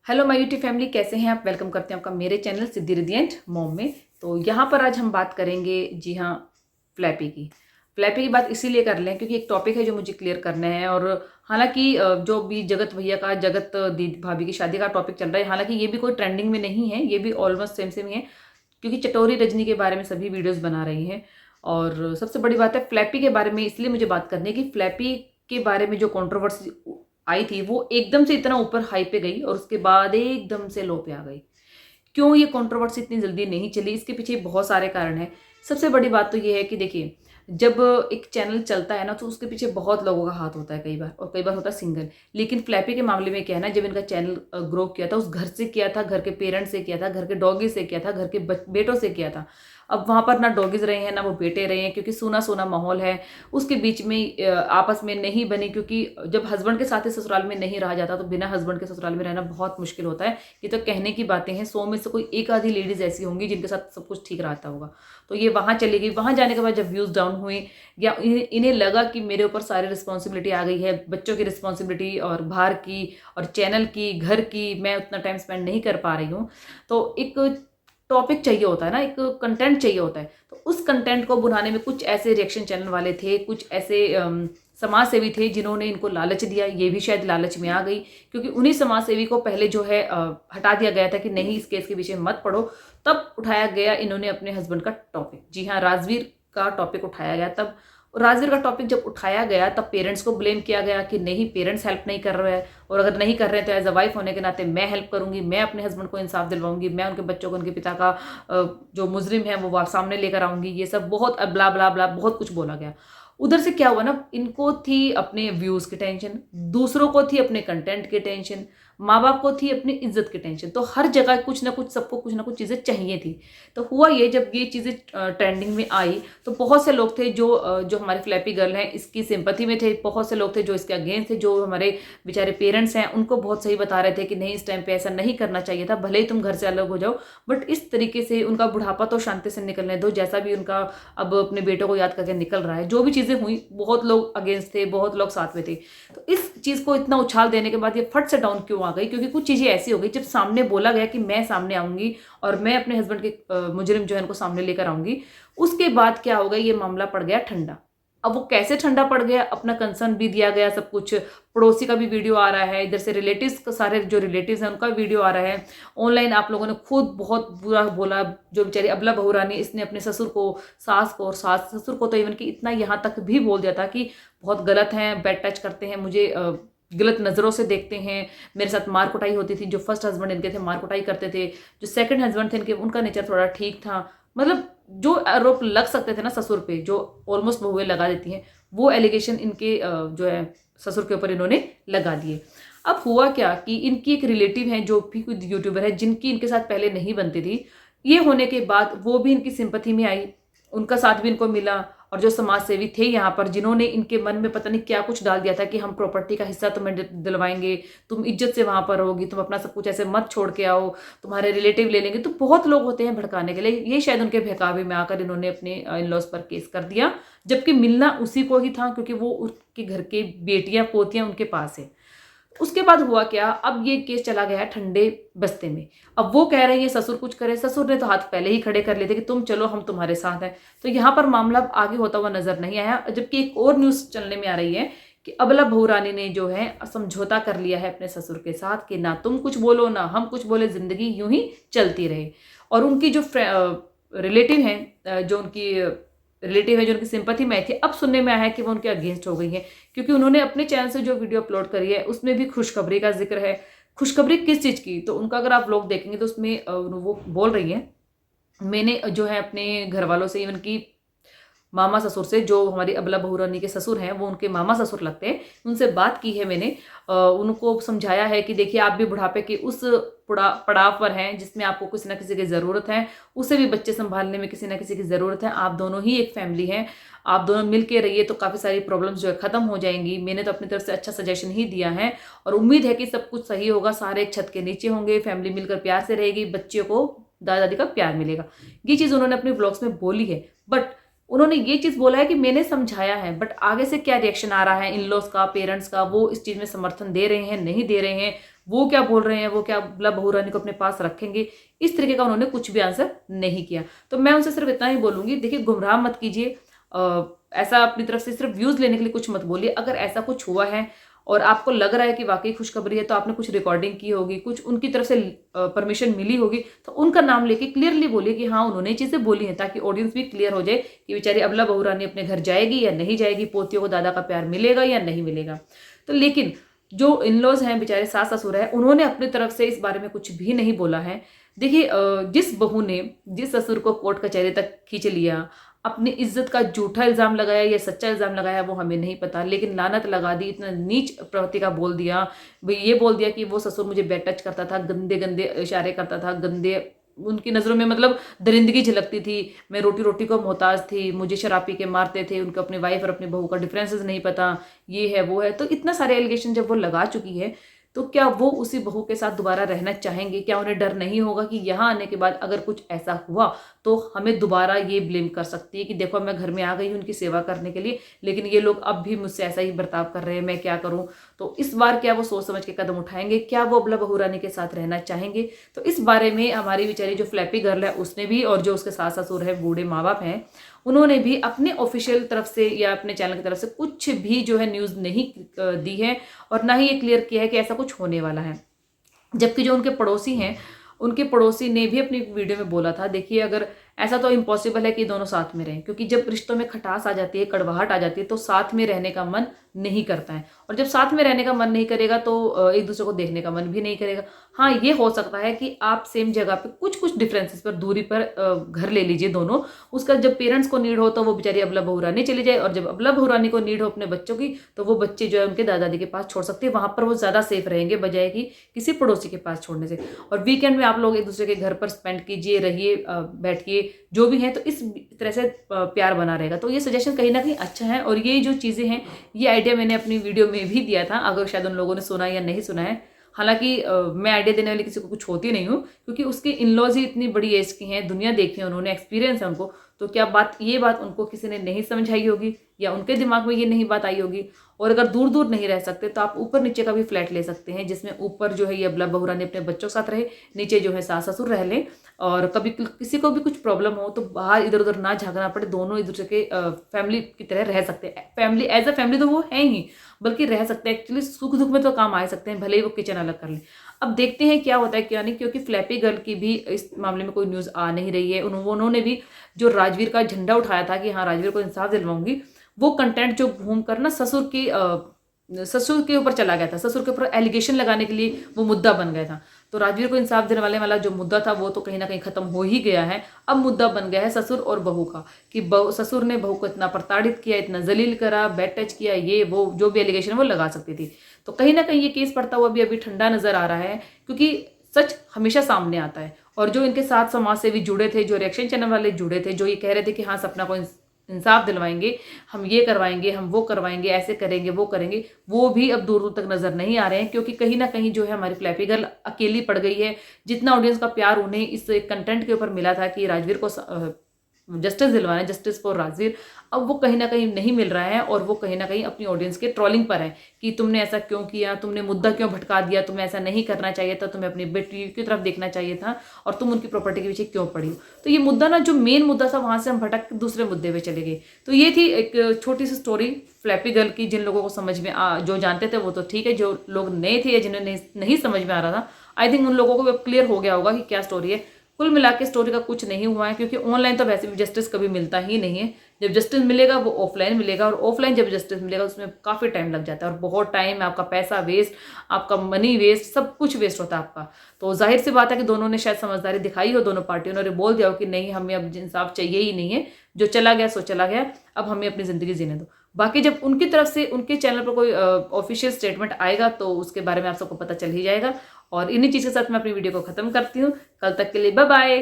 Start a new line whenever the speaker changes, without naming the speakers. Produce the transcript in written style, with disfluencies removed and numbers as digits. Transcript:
Hello my YouTube family, कैसे हैं आप। वेलकम करते हैं आपका मेरे channel Siddhi Riddhi and mom में। तो यहाँ पर आज हम बात करेंगे, जी हाँ, फ्लैपी की बात इसीलिए कर लें क्योंकि एक टॉपिक है जो मुझे क्लियर करना है। और हालांकि जो भी जगत भैया का, जगत दीदी भाभी की शादी का टॉपिक चल रहा है, हालांकि ये भी कोई ट्रेंडिंग में नहीं है, ये भी ऑलमोस्ट सेम सेम ही है क्योंकि चटोरी रजनी के बारे में सभी वीडियोस बना रही हैं। और सबसे बड़ी बात है फ्लैपी के बारे में, इसलिए मुझे बात करनी है कि फ्लैपी के बारे में जो कंट्रोवर्सी आई थी वो एकदम से इतना ऊपर हाई पे गई और उसके बाद एकदम से लो पे आ गई। क्यों ये कंट्रोवर्सी इतनी जल्दी नहीं चली, इसके पीछे बहुत सारे कारण हैं। सबसे बड़ी बात तो ये है कि देखिए, जब एक चैनल चलता है ना तो उसके पीछे बहुत लोगों का हाथ होता है कई बार, और कई बार होता है सिंगल। लेकिन फ्लैपी के मामले में क्या है ना, जब इनका चैनल ग्रो किया था उस घर से किया था, घर के पेरेंट्स से किया था, घर के डॉगी से किया था, घर के बेटों से किया था। अब वहां पर ना डॉगीज रहे हैं ना वो बेटे रहे हैं क्योंकि सूना सूना माहौल है। उसके बीच में आपस में नहीं बनी, क्योंकि जब हस्बैंड के साथ ही ससुराल में नहीं रहा जाता तो बिना हस्बैंड के ससुराल में रहना बहुत मुश्किल होता है। ये तो कहने की बातें हैं, 100 में से कोई एक आधी लेडीज ऐसी होंगी जिनके साथ सब कुछ ठीक रहता होगा। तो ये वहां चली गई। वहां जाने के बाद जब व्यूज डाउन हुए या इन्हें लगा कि मेरे ऊपर सारी रिस्पॉन्सिबिलिटी आ गई है, बच्चों की रिस्पॉन्सिबिलिटी और बाहर की और चैनल की, घर की, मैं उतना टाइम स्पेंड नहीं कर पा रही हूँ। तो एक टॉपिक चाहिए होता है ना, एक कंटेंट चाहिए होता है। तो उस कंटेंट को बनाने में कुछ ऐसे रिएक्शन चैनल वाले थे, कुछ ऐसे समाज सेवी थे जिन्होंने इनको लालच दिया। ये भी शायद लालच में आ गई क्योंकि उन्हीं समाज सेवी को पहले जो है हटा दिया गया था कि नहीं, इस केस के पीछे मत पड़ो। तब उठाया गया इन्होंने अपने हस्बैंड का टॉपिक, जी हाँ, राजवीर का टॉपिक उठाया गया। तब राजवीर का टॉपिक जब उठाया गया तब पेरेंट्स को ब्लेम किया गया कि नहीं, पेरेंट्स हेल्प नहीं कर रहे हैं, और अगर नहीं कर रहे हैं तो एज अ वाइफ होने के नाते मैं हेल्प करूंगी, मैं अपने हस्बैंड को इंसाफ दिलवाऊंगी, मैं उनके बच्चों को, उनके पिता का जो मुजरिम है वो सामने लेकर आऊंगी। ये सब बहुत ब्ला ब्ला ब्ला बहुत कुछ बोला गया। उधर से क्या हुआ ना, इनको थी अपने व्यूज की टेंशन, दूसरों को थी अपने कंटेंट की टेंशन, माँ बाप को थी अपनी इज्जत की टेंशन। तो हर जगह कुछ ना कुछ, सबको कुछ ना कुछ चीजें चाहिए थी। तो हुआ ये, जब ये चीजें ट्रेंडिंग में आई तो बहुत से लोग थे जो हमारे फ्लैपी गर्ल हैं इसकी सिंपैथी में थे, बहुत से लोग थे जो इसके अगेंस्ट थे। जो हमारे बेचारे पेरेंट्स हैं उनको बहुत सही बता रहे थे कि नहीं, इस टाइम पे ऐसा नहीं करना चाहिए था, भले ही तुम घर से अलग हो जाओ बट इस तरीके से उनका बुढ़ापा तो शांति से निकलने दो, जैसा भी उनका अब अपने बेटों को याद करके निकल रहा है। जो भी चीजें हुई बहुत लोग अगेंस्ट थे, बहुत लोग साथ में थे। तो इस चीज को इतना उछाल देने के बाद ये फट से डाउन क्यों आ गई, क्योंकि कुछ चीजें ऐसी हो गई जब सामने बोला गया कि मैं सामने आऊंगी और मैं अपने हस्बैंड के मुजरिम जो है उनको सामने लेकर आऊंगी, उसके बाद क्या हो गया, ये मामला पड़ गया ठंडा। अब वो कैसे ठंडा पड़ गया, अपना कंसर्न भी दिया गया, सब कुछ, पड़ोसी का भी वीडियो आ रहा है, इधर से रिलेटिव्स, सारे जो रिलेटिव्स हैं उनका वीडियो आ रहा है। ऑनलाइन आप लोगों ने खुद बहुत बुरा बोला। जो बेचारी अबला बहुरानी, इसने अपने ससुर को, सास को, और सास ससुर को तो इवन कि इतना यहाँ तक भी बोल दिया था कि बहुत गलत हैं, बैड टच करते हैं, मुझे गलत नज़रों से देखते हैं, मेरे साथ मार कुटाई होती थी। जो फर्स्ट हस्बैंड इनके थे मार कुटाई करते थे, जो सेकंड हस्बैंड थे इनके उनका नेचर थोड़ा ठीक था। मतलब जो आरोप लग सकते थे ना ससुर पे, जो ऑलमोस्ट बहुएं लगा देती हैं, वो एलिगेशन इनके जो है ससुर के ऊपर इन्होंने लगा दिए। अब हुआ क्या कि इनकी एक रिलेटिव है जो भी कोई यूट्यूबर है, जिनकी इनके साथ पहले नहीं बनती थी, ये होने के बाद वो भी इनकी सिंपैथी में आई, उनका साथ भी इनको मिला। और जो समाज सेवी थे यहाँ पर, जिन्होंने इनके मन में पता नहीं क्या कुछ डाल दिया था कि हम प्रॉपर्टी का हिस्सा तुम्हें दिलवाएंगे, तुम इज्जत से वहां पर रहोगी, तुम अपना सब कुछ ऐसे मत छोड़ के आओ, तुम्हारे रिलेटिव ले लेंगे। तो बहुत लोग होते हैं भड़काने के लिए, ये शायद उनके बहकावे में आकर इन्होंने अपने इन लॉज पर केस कर दिया, जबकि मिलना उसी को ही था क्योंकि वो उसके घर के बेटियां पोतियां उनके पास है। उसके बाद हुआ क्या, अब ये केस चला गया ठंडे बस्ते में। अब वो कह रहे हैं ससुर कुछ करे, ससुर ने तो हाथ पहले ही खड़े कर लिए थे कि तुम चलो, हम तुम्हारे साथ हैं। तो यहाँ पर मामला आगे होता हुआ नजर नहीं आया। जबकि एक और न्यूज चलने में आ रही है कि अबला बहुरानी ने जो है समझौता कर लिया है अपने ससुर के साथ कि ना तुम कुछ बोलो ना हम कुछ बोले, जिंदगी यूं ही चलती रहे। और उनकी जो रिलेटिव हैं, जो उनकी रिलेटिव है, जो उनकी सिंपैथी में आई थी, अब सुनने में आया है कि वो उनके अगेंस्ट हो गई है, क्योंकि उन्होंने अपने चैनल से जो वीडियो अपलोड करी है उसमें भी खुशखबरी का जिक्र है। खुशखबरी किस चीज़ की, तो उनका अगर आप व्लॉग देखेंगे तो उसमें वो बोल रही है, मैंने जो है अपने घर वालों से, इवन की मामा ससुर से, जो हमारी अबला बहुरानी के ससुर हैं वो उनके मामा ससुर लगते हैं, उनसे बात की है मैंने। उनको समझाया है कि देखिए, आप भी बुढ़ापे के उस पड़ाव पर हैं जिसमें आपको किसी ना किसी की ज़रूरत है, उसे भी बच्चे संभालने में किसी ना किसी की ज़रूरत है, आप दोनों ही एक फैमिली हैं, आप दोनों मिल के रहिए तो काफ़ी सारी प्रॉब्लम्स जो है ख़त्म हो जाएंगी। मैंने तो अपनी तरफ से अच्छा सजेशन ही दिया है और उम्मीद है कि सब कुछ सही होगा, सारे एक छत के नीचे होंगे, फैमिली मिलकर प्यार से रहेगी, बच्चियों को दादा दादी का प्यार मिलेगा। ये चीज़ उन्होंने अपने ब्लॉग्स में बोली है। बट उन्होंने ये चीज़ बोला है कि मैंने समझाया है, बट आगे से क्या रिएक्शन आ रहा है इन लॉज का, पेरेंट्स का, वो इस चीज़ में समर्थन दे रहे हैं नहीं दे रहे हैं, वो क्या बोल रहे हैं, वो क्या मतलब बहू रानी को अपने पास रखेंगे, इस तरीके का उन्होंने कुछ भी आंसर नहीं किया। तो मैं उनसे सिर्फ इतना ही बोलूंगी, देखिए गुमराह मत कीजिए, ऐसा अपनी तरफ से सिर्फ व्यूज लेने के लिए कुछ मत बोलिए। अगर ऐसा कुछ हुआ है और आपको लग रहा है कि वाकई खुशखबरी है, तो आपने कुछ रिकॉर्डिंग की होगी, कुछ उनकी तरफ से परमिशन मिली होगी, तो उनका नाम लेके क्लियरली बोलिए कि हाँ उन्होंने चीजें बोली हैं, ताकि ऑडियंस भी क्लियर हो जाए कि बेचारी अबला बहू रानी अपने घर जाएगी या नहीं जाएगी, पोतियों को दादा का प्यार मिलेगा या नहीं मिलेगा। तो लेकिन जो इन लॉज हैं, बेचारे सास ससुर है, उन्होंने अपनी तरफ से इस बारे में कुछ भी नहीं बोला है। देखिए जिस बहू ने जिस ससुर को कोर्ट कचहरी तक खींच लिया, अपनी इज्जत का झूठा इल्जाम लगाया या सच्चा इल्जाम लगाया वो हमें नहीं पता, लेकिन लानत लगा दी, इतना नीच प्रवृत्ति का बोल दिया, भाई ये बोल दिया कि वो ससुर मुझे बैड टच करता था, गंदे गंदे इशारे करता था, गंदे उनकी नज़रों में मतलब दरिंदगी झलकती थी, मैं रोटी रोटी को मोहताज थी, मुझे शराब पी के मारते थे, उनको अपनी वाइफ और अपनी बहू का डिफरेंसेस नहीं पता, ये है वो है। तो इतना सारे एलिगेशन जब वो लगा चुकी है, तो क्या वो उसी बहू के साथ दोबारा रहना चाहेंगे? क्या उन्हें डर नहीं होगा कि यहाँ आने के बाद अगर कुछ ऐसा हुआ तो हमें दोबारा ये ब्लेम कर सकती है कि देखो मैं घर में आ गई हूँ उनकी सेवा करने के लिए, लेकिन ये लोग अब भी मुझसे ऐसा ही बर्ताव कर रहे हैं, मैं क्या करूँ? तो इस बार क्या वो सोच समझ के कदम उठाएंगे? क्या वो अबला बहू रानी के साथ रहना चाहेंगे? तो इस बारे में हमारी बेचारी जो फ्लैपी गर्ल है उसने भी, और जो उसके सास ससुर है, बूढ़े माँ बाप हैं, उन्होंने भी अपने ऑफिशियल तरफ से या अपने चैनल की तरफ से कुछ भी जो है न्यूज़ नहीं दी है, और ना ही ये क्लियर किया है कि ऐसा कुछ होने वाला है। जबकि जो उनके पड़ोसी हैं, उनके पड़ोसी ने भी अपनी वीडियो में बोला था, देखिए अगर ऐसा तो इम्पॉसिबल है कि दोनों साथ में रहें, क्योंकि जब रिश्तों में खटास आ जाती है, कड़वाहट आ जाती है, तो साथ में रहने का मन नहीं करता है, और जब साथ में रहने का मन नहीं करेगा तो एक दूसरे को देखने का मन भी नहीं करेगा। हाँ ये हो सकता है कि आप सेम जगह पे कुछ कुछ डिफरेंसेस पर, दूरी पर घर ले लीजिए दोनों, उसका जब पेरेंट्स को नीड हो तो वो बेचारी अबला बहू रानी चली जाए, और जब अबला बहू रानी को नीड हो अपने बच्चों की, तो वो बच्चे जो है उनके दादा दादी के पास छोड़ सकते हैं, वहां पर वो ज्यादा सेफ रहेंगे बजाय कि किसी पड़ोसी के पास छोड़ने से। और वीकेंड में आप लोग एक दूसरे के घर पर स्पेंड कीजिए, रहिए, बैठिए, जो भी है, तो इस तरह से प्यार बना रहेगा। तो ये सजेशन कहीं ना कहीं अच्छा है, और ये जो चीज़ें हैं, ये आइडिया मैंने अपनी वीडियो में भी दिया था, अगर शायद उन लोगों ने सुना या नहीं सुना है। हालांकि मैं आइडिया देने वाली किसी को कुछ होती नहीं हूँ, क्योंकि उसके इन लॉज ही इतनी बड़ी एज की हैं, दुनिया देखी है उन्होंने, एक्सपीरियंस है उनको, तो क्या ये बात उनको किसी ने नहीं समझाई होगी, या उनके दिमाग में ये नहीं बात आई होगी। और अगर दूर दूर नहीं रह सकते तो आप ऊपर नीचे का भी फ्लैट ले सकते हैं, जिसमें ऊपर जो है ये अबला बहू रानी अपने बच्चों के साथ रहे, नीचे जो है सास ससुर रह लें, और कभी किसी को भी कुछ प्रॉब्लम हो तो बाहर इधर उधर ना झांकना पड़े, दोनों एक दूसरे के फैमिली की तरह रह सकते हैं। फैमिली एज अ फैमिली तो वो है ही, बल्कि रह सकते हैं, एक्चुअली सुख दुख में तो काम आ सकते हैं, भले ही वो किचन अलग कर लें। अब देखते हैं क्या होता है क्या नहीं, क्योंकि फ्लैपी गर्ल की भी इस मामले में कोई न्यूज़ आ नहीं रही है। उन्होंने भी जो राजवीर का झंडा उठाया था कि हाँ राजवीर को इंसाफ दिलवाऊंगी, वो कंटेंट जो घूम कर ना ससुर के ऊपर चला गया था, ससुर के ऊपर एलिगेशन लगाने के लिए वो मुद्दा बन गया था। तो राजवीर को इंसाफ दिलवाने वाला जो मुद्दा था वो तो कहीं ना कहीं खत्म हो ही गया है। अब मुद्दा बन गया है ससुर और बहू का, कि ससुर ने बहू को इतना प्रताड़ित किया, इतना जलील करा, बैड टच किया, ये वो जो भी एलिगेशन वो लगा सकती थी। तो कहीं ना कहीं ये केस पड़ता हुआ भी अभी ठंडा नजर आ रहा है, क्योंकि सच हमेशा सामने आता है। और जो इनके साथ समाज से भी जुड़े थे, जो रिएक्शन चैनल वाले जुड़े थे, जो ये कह रहे थे कि हाँ सपना को इंसाफ दिलवाएंगे, हम ये करवाएंगे, हम वो करवाएंगे, ऐसे करेंगे, वो करेंगे, वो भी अब दूर दूर तक नजर नहीं आ रहे हैं, क्योंकि कहीं ना कहीं जो है हमारी फ्लैपी गर्ल अकेली पड़ गई है। जितना ऑडियंस का प्यार उन्हें इस कंटेंट के ऊपर मिला था कि राजवीर को जस्टिस दिलवाना है, जस्टिस फॉर राजवीर, अब वो कहीं ना कहीं नहीं मिल रहा है, और वो कहीं ना कहीं अपनी ऑडियंस के ट्रोलिंग पर है कि तुमने ऐसा क्यों किया, तुमने मुद्दा क्यों भटका दिया, तुम्हें ऐसा नहीं करना चाहिए था, तुम्हें अपनी बेटी की तरफ देखना चाहिए था, और तुम उनकी प्रॉपर्टी के पीछे क्यों पड़ी। तो ये मुद्दा ना, जो मेन मुद्दा था, वहां से हम भटक दूसरे मुद्दे पे चले गए। तो ये थी एक छोटी सी स्टोरी फ्लैपी गर्ल की। जिन लोगों को समझ में जो जानते थे वो तो ठीक है, जो लोग नए थे या जिन्हें नहीं समझ में आ रहा था, आई थिंक उन लोगों को अब क्लियर हो गया होगा कि क्या स्टोरी है। कुल मिला के स्टोरी का कुछ नहीं हुआ है, क्योंकि ऑनलाइन तो वैसे भी जस्टिस कभी मिलता ही नहीं है। जब जस्टिस मिलेगा वो ऑफलाइन मिलेगा, और ऑफलाइन जब जस्टिस मिलेगा उसमें काफ़ी टाइम लग जाता है, और बहुत टाइम, आपका पैसा वेस्ट, आपका मनी वेस्ट, सब कुछ वेस्ट होता है आपका। तो जाहिर सी बात है कि दोनों ने शायद समझदारी दिखाई हो, दोनों पार्टियों ने बोल दिया हो कि नहीं हमें अब इंसाफ चाहिए ही नहीं है, जो चला गया सो चला गया, अब हमें अपनी ज़िंदगी जीने दो। बाकी जब उनकी तरफ से उनके चैनल पर कोई ऑफिशियल स्टेटमेंट आएगा तो उसके बारे में आप सबको पता चल ही जाएगा। और इन्हीं चीज़ के साथ मैं अपनी वीडियो को ख़त्म करती हूँ। कल तक के लिए बाय बाय।